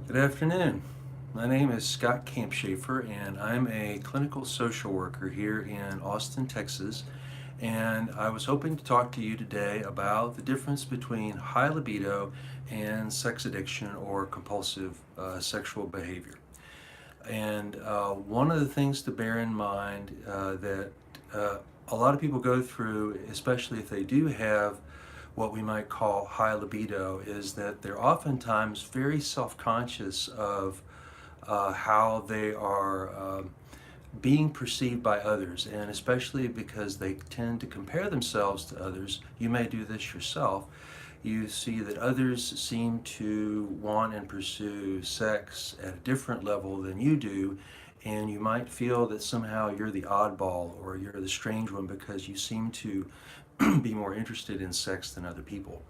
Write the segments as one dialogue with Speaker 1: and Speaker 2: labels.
Speaker 1: Good afternoon. My name is Scott Campshafer, and I'm a clinical social worker here in Austin, Texas. And I was hoping to talk to you today about the difference between high libido and sex addiction or compulsive sexual behavior. And one of the things to bear in mind that a lot of people go through, especially if they do have what we might call high libido, is that they're oftentimes very self-conscious of how they are being perceived by others, and especially because they tend to compare themselves to others. You may do this yourself. You see that others seem to want and pursue sex at a different level than you do, and you might feel that somehow you're the oddball or you're the strange one because you seem to be more interested in sex than other people.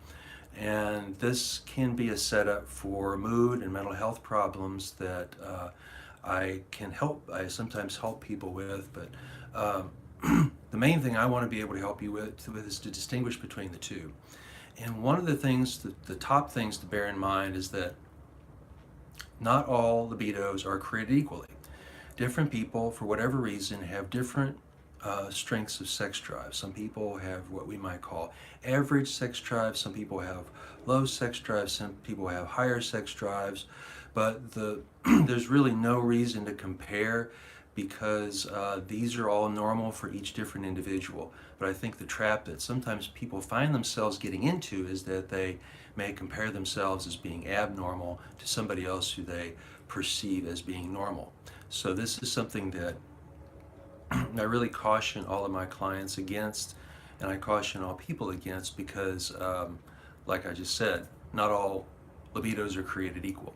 Speaker 1: And this can be a setup for mood and mental health problems that I sometimes help people with, but the main thing I want to be able to help you with is to distinguish between the two. And one of the things, the top things to bear in mind is that not all libidos are created equally. Different people, for whatever reason, have different strengths of sex drive. Some people have what we might call average sex drive. Some people have low sex drive. Some people have higher sex drives. But there's really no reason to compare because these are all normal for each different individual. But I think the trap that sometimes people find themselves getting into is that they may compare themselves as being abnormal to somebody else who they perceive as being normal. So this is something that I really caution all of my clients against, and I caution all people against because, like I just said, not all libidos are created equal.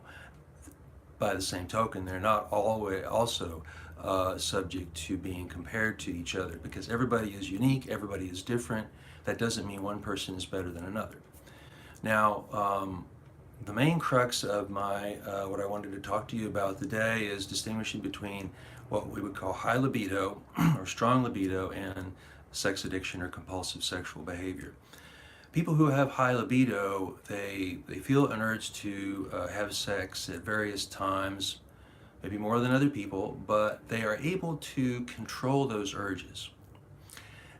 Speaker 1: By the same token, they're not always also subject to being compared to each other because everybody is unique, everybody is different. That doesn't mean one person is better than another. Now, the main crux of my what I wanted to talk to you about today is distinguishing between what we would call high libido or strong libido and sex addiction or compulsive sexual behavior. People who have high libido, they feel an urge to have sex at various times, maybe more than other people, but they are able to control those urges.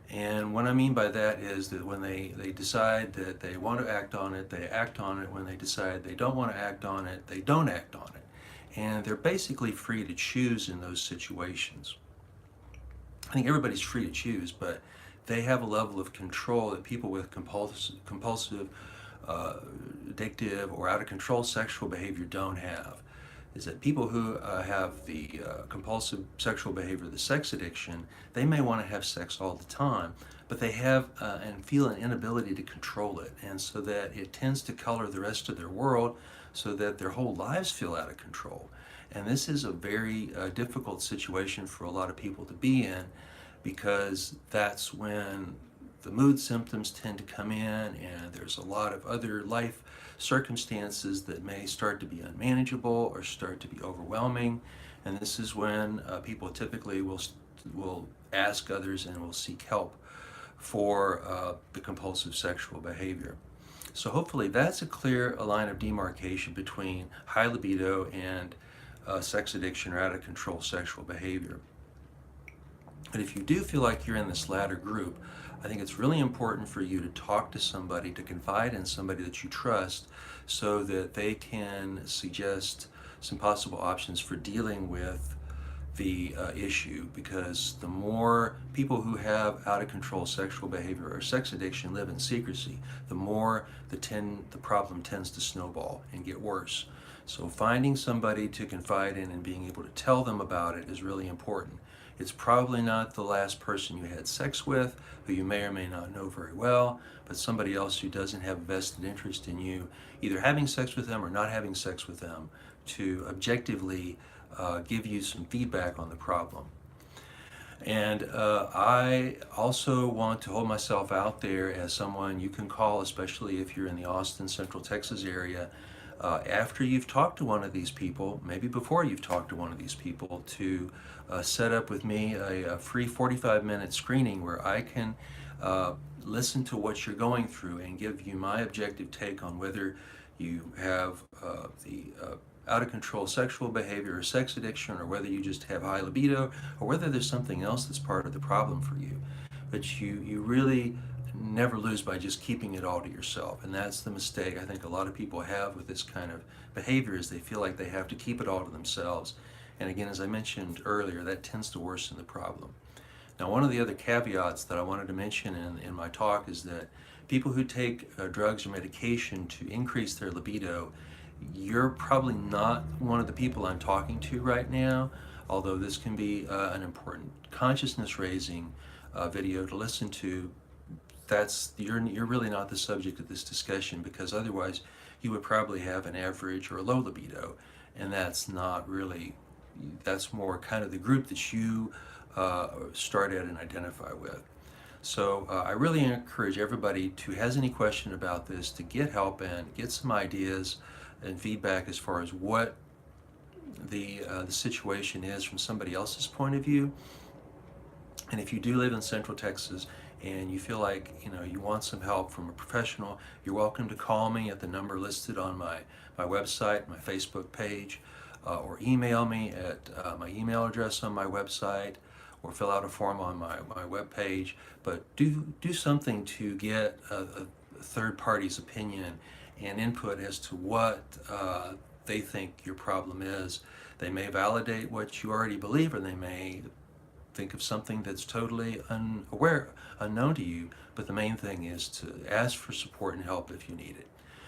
Speaker 1: And what I mean by that is that when they decide that they want to act on it, they act on it. When they decide they don't want to act on it, they don't act on it. And they're basically free to choose in those situations. I think everybody's free to choose, but they have a level of control that people with compulsive uh, addictive, or out of control sexual behavior don't have. Is that people who have the compulsive sexual behavior, the sex addiction, they may want to have sex all the time, but they have and feel an inability to control it, and so that it tends to color the rest of their world, so that their whole lives feel out of control. And this is a very difficult situation for a lot of people to be in because that's when the mood symptoms tend to come in, and there's a lot of other life circumstances that may start to be unmanageable or start to be overwhelming. And this is when people typically will ask others and will seek help for the compulsive sexual behavior. So hopefully that's a clear line of demarcation between high libido and sex addiction or out of control sexual behavior. But if you do feel like you're in this latter group, I think it's really important for you to talk to somebody, to confide in somebody that you trust, so that they can suggest some possible options for dealing with the issue. Because the more people who have out of control sexual behavior or sex addiction live in secrecy, the more the problem tends to snowball and get worse. So finding somebody to confide in and being able to tell them about it is really important. It's probably not the last person you had sex with, who you may or may not know very well, but somebody else who doesn't have a vested interest in you, either having sex with them or not having sex with them, to objectively give you some feedback on the problem. And I also want to hold myself out there as someone you can call, especially if you're in the Austin, Central Texas area, after you've talked to one of these people, maybe before you've talked to one of these people, to set up with me a free 45-minute screening where I can listen to what you're going through and give you my objective take on whether you have the out of control sexual behavior or sex addiction, or whether you just have high libido, or whether there's something else that's part of the problem for you. But you really never lose by just keeping it all to yourself. And that's the mistake I think a lot of people have with this kind of behavior, is they feel like they have to keep it all to themselves. And again, as I mentioned earlier, that tends to worsen the problem. Now, one of the other caveats that I wanted to mention in my talk is that people who take drugs or medication to increase their libido, you're probably not one of the people I'm talking to right now, although this can be an important consciousness raising video to listen to. You're really not the subject of this discussion, because otherwise you would probably have an average or a low libido, and that's not really, that's more kind of the group that you start at and identify with. So I really encourage everybody who has any question about this to get help and get some ideas and feedback as far as what the situation is from somebody else's point of view. And if you do live in Central Texas and you feel like you want some help from a professional, you're welcome to call me at the number listed on my website, my Facebook page, or email me at my email address on my website, or fill out a form on my web page. But do something to get a third party's opinion and input as to what they think your problem is. They may validate what you already believe, or they may think of something that's totally unknown to you, but the main thing is to ask for support and help if you need it.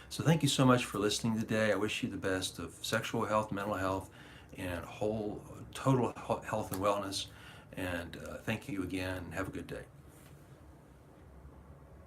Speaker 1: So thank you so much for listening today. I wish you the best of sexual health, mental health, and total health and wellness. And thank you again. Have a good day.